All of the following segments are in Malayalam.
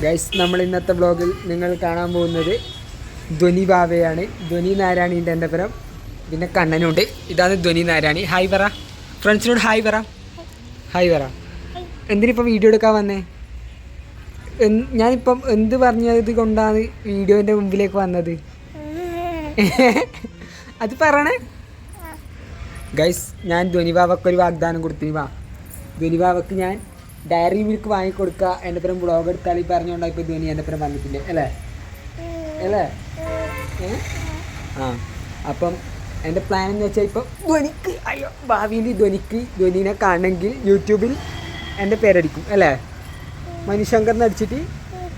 ഗൈസ് നമ്മൾ ഇന്നത്തെ വ്ളോഗിൽ നിങ്ങൾ കാണാൻ പോകുന്നത് ധ്വനി ബാവയാണ്. ധ്വനി നാരായണീൻ്റെ എൻ്റെ പരം പിന്നെ കണ്ണനുണ്ട്. ഇതാണ് ധ്വനി നാരായണി. ഹായ് പറ ഫ്രണ്ട്സിനോട്, ഹായ് പറ. ഹായ് പറ. എന്തിനിപ്പം വീഡിയോ എടുക്കാൻ വന്നേ? ഞാനിപ്പം എന്ത് പറഞ്ഞത് കൊണ്ടാണ് വീഡിയോൻ്റെ മുമ്പിലേക്ക് വന്നത്? അത് പറയണേ ഗൈസ്. ഞാൻ ധ്വനി ബാവക്കൊരു വാഗ്ദാനം കൊടുത്തിനി. ധ്വനി ബാവക്ക് ഞാൻ ഡയറി മിൽക്ക് വാങ്ങിക്കൊടുക്കുക, എൻ്റെ പരം വ്ളോഗ് എടുത്താൽ ഈ പറഞ്ഞുകൊണ്ടാണ് ഇപ്പോൾ ധ്വനി എൻ്റെ പരം വന്നിട്ടില്ലേ അല്ലേ അല്ലേ? അപ്പം എൻ്റെ പ്ലാൻ എന്ന് വെച്ചാൽ ഇപ്പം ധ്വനിക്ക് ഭാവിയിൽ ധ്വനീനെ കാണണമെങ്കിൽ യൂട്യൂബിൽ എൻ്റെ പേരടിക്കും അല്ലേ? മനുശങ്കറിന് അടിച്ചിട്ട്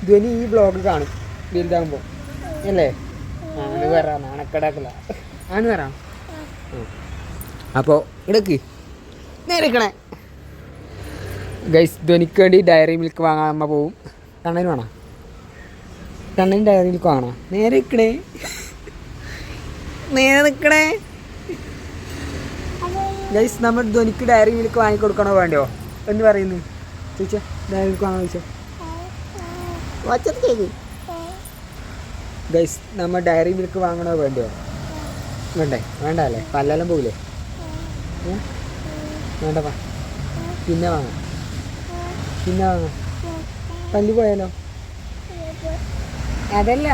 ധ്വനി ഈ വ്ളോഗ് കാണും വലുതാകുമ്പോൾ അല്ലേ? ആണ് വരാം, നാണക്കടാക്കല ആണ് വരാം. അപ്പോൾ ഇടക്ക് നേരിക്കണേ ഗൈസ്. ധ്വനിക്ക് വേണ്ടി ഡയറി മിൽക്ക് വാങ്ങാൻ അമ്മ പോവും. കണ്ണന് വേണം, കണ്ണന് ഡയറി മിൽക്ക് വാങ്ങണം. നേരെ നിൽക്കണേ ഗൈസ്. നമ്മൾ ധ്വനിക്ക് ഡയറി മിൽക്ക് വാങ്ങിക്കൊടുക്കണോ വേണ്ടയോ എന്ന് പറയുന്നു ചോദിച്ചാ? ഡയറി മിൽക്ക് വാങ്ങാൻ ചോദിച്ചോ? വച്ചത് ഗൈസ്, നമ്മൾ ഡയറി മിൽക്ക് വാങ്ങണോ വേണ്ടയോ? വേണ്ട അല്ലേ? പല്ലെല്ലാം പോകില്ലേ? വേണ്ടപ്പാ, പിന്നെ വാങ്ങാം. പല്ല് പോയാലോ? അതല്ല,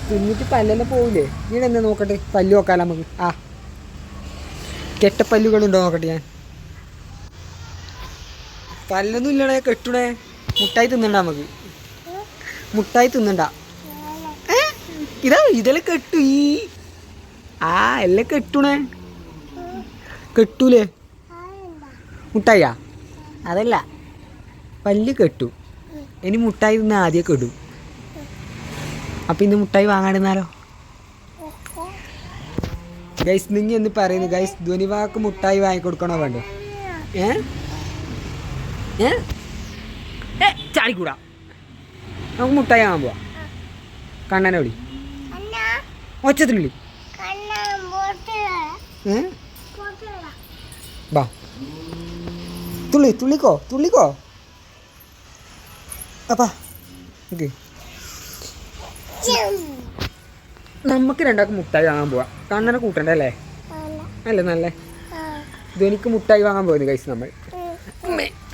തിന്നിട്ട് പല്ലെല്ലാം പോവില്ലേ? ഇവിടെ എന്താ നോക്കട്ടെ, പല്ല് നോക്കാലോ നമുക്ക്. കെട്ടപ്പല്ലുകളുണ്ടോ നോക്കട്ടെ ഞാൻ. പല്ലൊന്നും ഇല്ലടേ, കെട്ടണേ. മുട്ടായി തിന്നണ്ട നമുക്ക്, മുട്ടായി തിന്നണ്ട. ഇതെല്ലാം കെട്ടു. എല്ലാം കെട്ടണേ. കെട്ടൂലേ മുട്ടായിയാ? അതല്ല, പല്ല് കെട്ടു. ഇനി മുട്ടായി തിന്ന് ആദ്യം കെടും. അപ്പം ഇന്ന് മുട്ടായി വാങ്ങാണ്ടിരുന്നാലോ ഗൈസ്? നിങ്ങൾ എന്ന് പറയുന്നു ഗൈസ്. ധ്വനിവാക്ക് മുട്ടായി വാങ്ങിക്കൊടുക്കണോ വേണ്ടോ? ചാടിക്കൂടാ, നമുക്ക് മുട്ടായി വാങ്ങാൻ പോവാ. കണ്ണനെ വിളി, ഒച്ചത്തിൽ വിളി. ബാ, തുള്ളിക്കോ അപ്പാ. നമുക്ക് രണ്ടാൾക്ക് മുട്ടായി വാങ്ങാൻ പോവാം. കണ്ണനെ കൂട്ടണ്ടേ അല്ലേ? നല്ല ധ്വനിക്ക് മുട്ടായി വാങ്ങാൻ പോകുന്നു ഗൈസ്. നമ്മൾ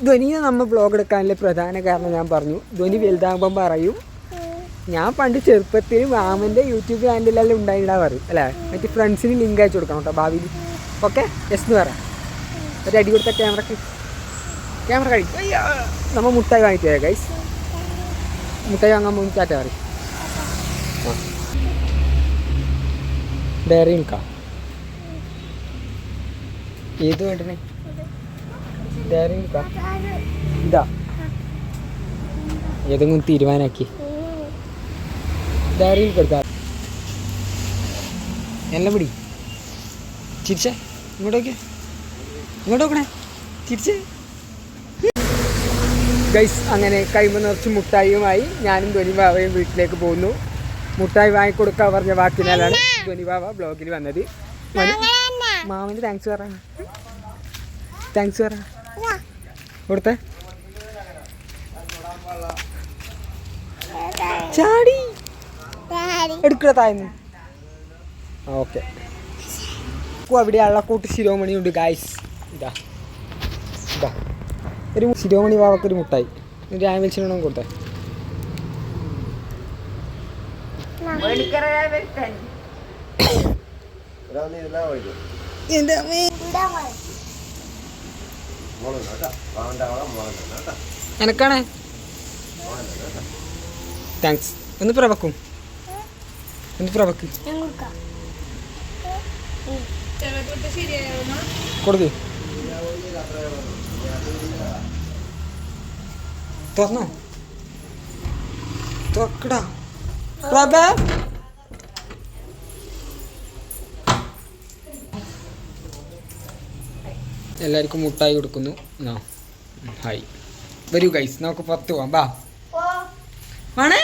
ധ്വനിയെ നമ്മൾ വ്ളോഗ് എടുക്കാനുള്ള പ്രധാന കാരണം ഞാൻ പറഞ്ഞു. ധ്വനി വലുതാകുമ്പം പറയും, ഞാൻ പണ്ട് ചെറുപ്പത്തിൽ മാമൻ്റെ യൂട്യൂബ് ചാനലിലെല്ലാം ഉണ്ടായിടാ പറയും അല്ലേ? മറ്റേ ഫ്രണ്ട്സിന് ലിങ്ക് അയച്ചു കൊടുക്കണം കേട്ടോ ഭാവിയിൽ. ഓക്കെ, യെസ് എന്ന് പറയാം. ഒരു അടി കൊടുത്ത ക്യാമറ കഴിക്കും. നമ്മൾ മുട്ടായി വാങ്ങിച്ചു ഗൈസ്. മുട്ടായി വാങ്ങാൻ പോകും. ചാറ്റ പറയും. ഡയറി മിൽക്കാ? ഏത് വേണ്ടേ? ഡയറി മിൽക്കാ? ഇതാ, ഏതെങ്കിലും തീരുമാനമാക്കി ഡയറി മിൽക്ക് എടുക്കാം. എല്ലാം പിടി. ചിരിച്ചേ, ഇങ്ങോട്ട് നോക്കണേ, ചിരിച്ചേ ഗൈസ്. അങ്ങനെ കൈമ നിറച്ച് മുട്ടായിയുമായി ഞാനും ധ്വനി ബാവയും വീട്ടിലേക്ക് പോകുന്നു. മുട്ടായി വാങ്ങിക്കൊടുക്കാൻ പറഞ്ഞ വാക്കിനാലാണ് ധ്വനി ബാവ ബ്ലോഗിൽ വന്നത്. മാമന് താങ്ക്സ് പറ കൊടുത്തേ. ചാടി എടുക്കുക താഴ്ന്നു. ഓക്കെ, അവിടെ അള്ളക്കൂട്ട് ശിരോമണി ഉണ്ട് ഗായ്സ്. ഇതാ ഒരു ശിരോമണി വാവക്കൊരു മുട്ടായി. രാവിലെ കൊടുത്തേ. എനക്കാണേ താങ്ക്സ്. ഒന്ന് പ്രവക്കും, കൊടുക്ക്. തുറന്നോ? തുറക്കടാ പ്രഭ. എല്ലാവർക്കും മുട്ടായി കൊടുക്കുന്നു. ഹായ്, വരൂ ഗൈസ്, നമുക്ക് പുറത്ത് പോവാം. ആണേ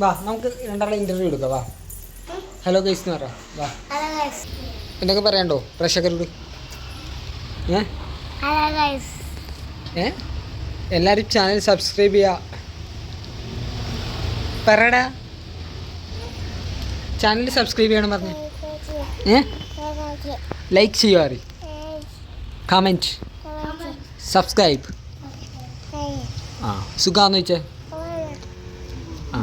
വാ, നമുക്ക് രണ്ടാളെ ഇൻ്റർവ്യൂ എടുക്കാം. വാ, ഹലോ ഗൈസ് എന്ന് പറ. വാ, എന്തൊക്കെ പറയണ്ടോ പ്രേക്ഷകരോട്? എല്ലാവരും ചാനൽ സബ്സ്ക്രൈബ് ചെയ്യുക. പറടാ, ചാനൽ സബ്സ്ക്രൈബ് ചെയ്യണം പറഞ്ഞു. ലൈക്ക് ചെയ്യുക, കമൻറ്റ്, സബ്സ്ക്രൈബ്. ആ സുഖാന്ന് വെച്ചേ. ആ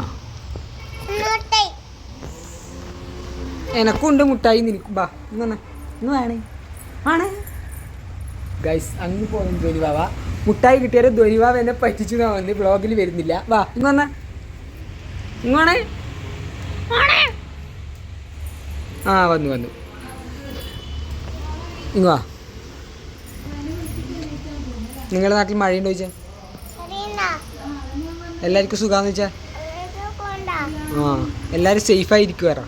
എനക്കുണ്ട് മുട്ടായി നിൽക്കും. ബാ ഇന്ന് ഇന്ന് വേണേ ആണ് ഗൈസ്. അങ്ങ് പോകും ധ്വനി ബാബ. മുട്ടായി കിട്ടിയാലും ധ്വനി ബാബ എന്നെ പറ്റിച്ചു വന്ന് ബ്ലോഗിൽ വരുന്നില്ല. വാ ഇങ്ങ് ഇങ്ങോണേ. ആ വന്നു ഇങ്ങ് വാ. നിങ്ങളുടെ നാട്ടിൽ മഴയുണ്ടോ ചോദിച്ചാൽ? എല്ലാവർക്കും സുഖാന്ന് വെച്ചാ? ആ എല്ലാവരും സേഫായിരിക്കും വേറെ.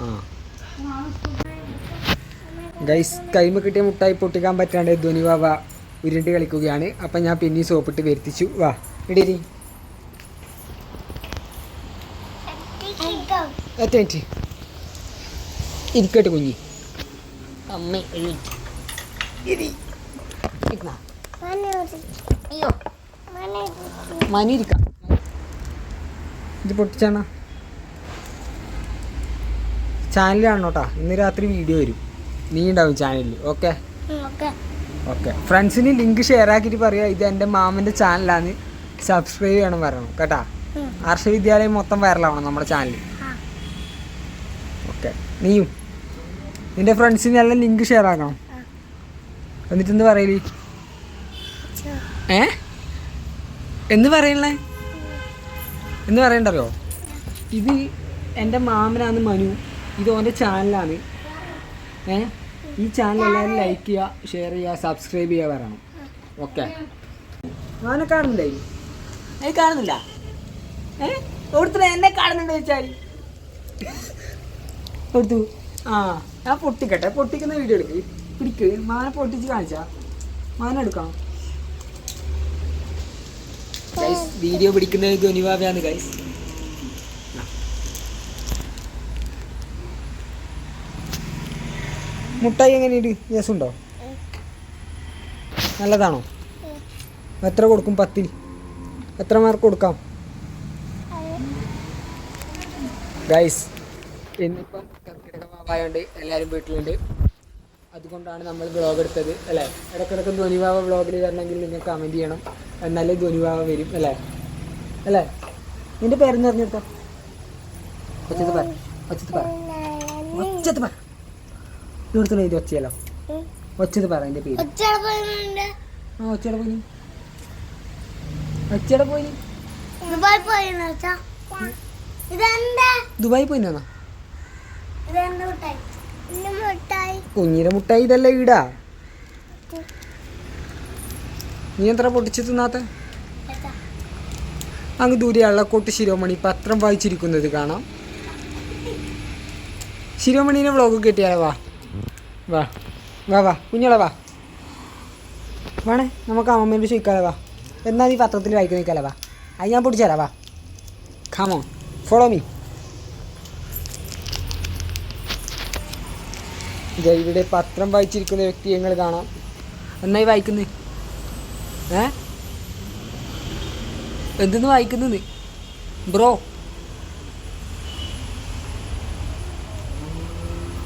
ആ ഗൈസ്, കൈമ കിട്ടിയ മുട്ടായി പൊട്ടിക്കാൻ പറ്റാണ്ട് ധ്വനി ബാബ ഉരുണ്ട് കളിക്കുകയാണ്. അപ്പം ഞാൻ പിന്നെ സോപ്പിട്ട് വരുത്തിച്ചു. വാ ഇടീരി. എത്ര മിനിറ്റ് ഇരിക്കട്ടെ കുഞ്ഞി. അമ്മ അയ്യോ മനിരിക്കാം. ഇത് പൊട്ടിച്ചാണ ചാനൽ കാണണോട്ടാ. ഇന്ന് രാത്രി വീഡിയോ വരും. നീ ഉണ്ടാവും ചാനലിൽ. Okay okay. ഫ്രണ്ട്സിന് ലിങ്ക് ഷെയർ ആക്കിയിട്ട് പറയുക ഇത് എൻ്റെ മാമൻ്റെ ചാനലാണ്, സബ്സ്ക്രൈബ് ചെയ്യണം പറയണം കേട്ടാ. ആർഷവിദ്യാലയം മൊത്തം വൈറലാവണം നമ്മുടെ ചാനൽ. ഓക്കെ. നീയും നിൻ്റെ ഫ്രണ്ട്സിന് എല്ലാം ലിങ്ക് ഷെയർ ആക്കണം. എന്നിട്ടെന്ത് പറയല്? എന്ന് പറയണേ എന്ന് പറയണ്ടല്ലോ. ഇത് എൻ്റെ മാമനാണ് മനു. ഇത് ഓൻ്റെ ചാനലാണ്. ഈ ചാനൽ എല്ലാവരും ലൈക്ക് ചെയ്യുക, ഷെയർ ചെയ്യുക, സബ്സ്ക്രൈബ് ചെയ്യുക പറയണം. ഓക്കെ. അവനെ കാണുന്നില്ലേ? കാണുന്നില്ല. ഓടുത്ത എന്നെ കാണുന്നുണ്ടോ ചോദിച്ചാൽ കൊടുത്തു. ആ ഞാൻ പൊട്ടിക്കട്ടെ. പൊട്ടിക്കുന്ന വീഡിയോ എടുക്ക്. പിടിക്ക്. മാനെ പൊട്ടിച്ച് കാണിച്ചാ മാന എടുക്കാം. ഗൈസ്, വീഡിയോ പിടിക്കുന്നത് ധ്വനി ബാബയാണ് ഗൈസ്. മുട്ടായി എങ്ങനെയുണ്ട്? രസമുണ്ടോ? നല്ലതാണോ? എത്ര കൊടുക്കും? 10ൽ എത്ര മാർക്ക് കൊടുക്കാം? ഗൈസ്, ഇന്നിപ്പം കർക്കിടക മാവായതുകൊണ്ട് എല്ലാവരും വീട്ടിലുണ്ട്. അതുകൊണ്ടാണ് നമ്മൾ വ്ളോഗ് എടുത്തത് അല്ലേ. ഇടയ്ക്കിടയ്ക്ക് ധ്വനി ബാബ വ്ളോഗിൽ വരണമെങ്കിൽ നിങ്ങൾ കമൻറ്റ് ചെയ്യണം, എന്നാലേ ധ്വനി ബാബ വരും അല്ലേ. അല്ലേ? നിൻ്റെ പേരെന്ന് പറഞ്ഞെടുത്തോ. ഒച്ചത്ത് പറ. ഇവിടുത്തെ ഇത് ഒച്ചയല്ലോ. ഒച്ചത് പറ എൻ്റെ പേര്. ആ ഒച്ചയുടെ പോയി. ഒച്ചയുടെ പോയി. ദുബായി പോയിന്നാ? കുഞ്ഞിന്റെ മുട്ടായി ഇതല്ലേ ഈടാ. നീ എത്ര പൊട്ടിച്ച് തിന്നാത്ത? അങ്ങ് ദൂരെ അള്ളക്കോട്ട് ശിരോമണി പത്രം വായിച്ചിരിക്കുന്നത് കാണാം. ശിരോമണീനെ വ്ളോഗ് കിട്ടിയാലോ. വാ വാ വാ വാ കുഞ്ഞോളെ വാ. വേണേ നമുക്ക് അമ്മമ്മേൻ്റെ ചോദിക്കാലോ. വാ. എന്നാ നീ പത്രത്തിൽ വായിക്കാൻ നിൽക്കാലോ. വാ. അത് ഞാൻ പൊട്ടിച്ചാലോ. വാ. Come on, follow me. ഇവിടെ പത്രം വായിച്ചിരിക്കുന്ന വ്യക്തി ഞങ്ങൾ കാണാം. എന്നായി വായിക്കുന്നത്? എന്തെന്ന് വായിക്കുന്നത് ബ്രോ?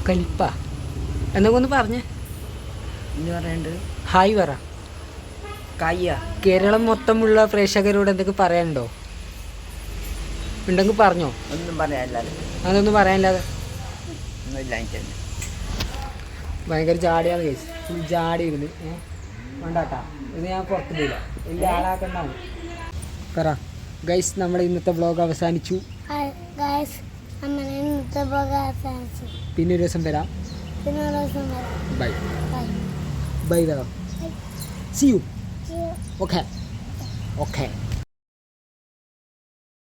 കലിപ്പ എന്നൊക്കെ ഒന്ന് പറഞ്ഞേ. എന്ന് പറയണ്ട് ഹായ് പറ. കയ്യ കേരളം മൊത്തമുള്ള പ്രേക്ഷകരോട് എന്തൊക്കെ പറയാനുണ്ടോ? ഉണ്ടെങ്കിൽ പറഞ്ഞോ. ഒന്നും പറയാനില്ലാതെ. അതൊന്നും പറയാനില്ലാതെ ഭയങ്കര ജാടിയാണ് കേസ്. ഫുൾ ജാടി ഇരുന്ന് വേണ്ടാട്ടാ. ഇത് ഞാൻ പുറത്തു പോയില്ല. വലിയ ആളാക്കണ്ടാണ്. പറ ഗൈസ്, നമ്മുടെ ഇന്നത്തെ വ്ളോഗ് അവസാനിച്ചു. പിന്നെ ഒരു ദിവസം വരാം. Bye bye. See you. Okay okay.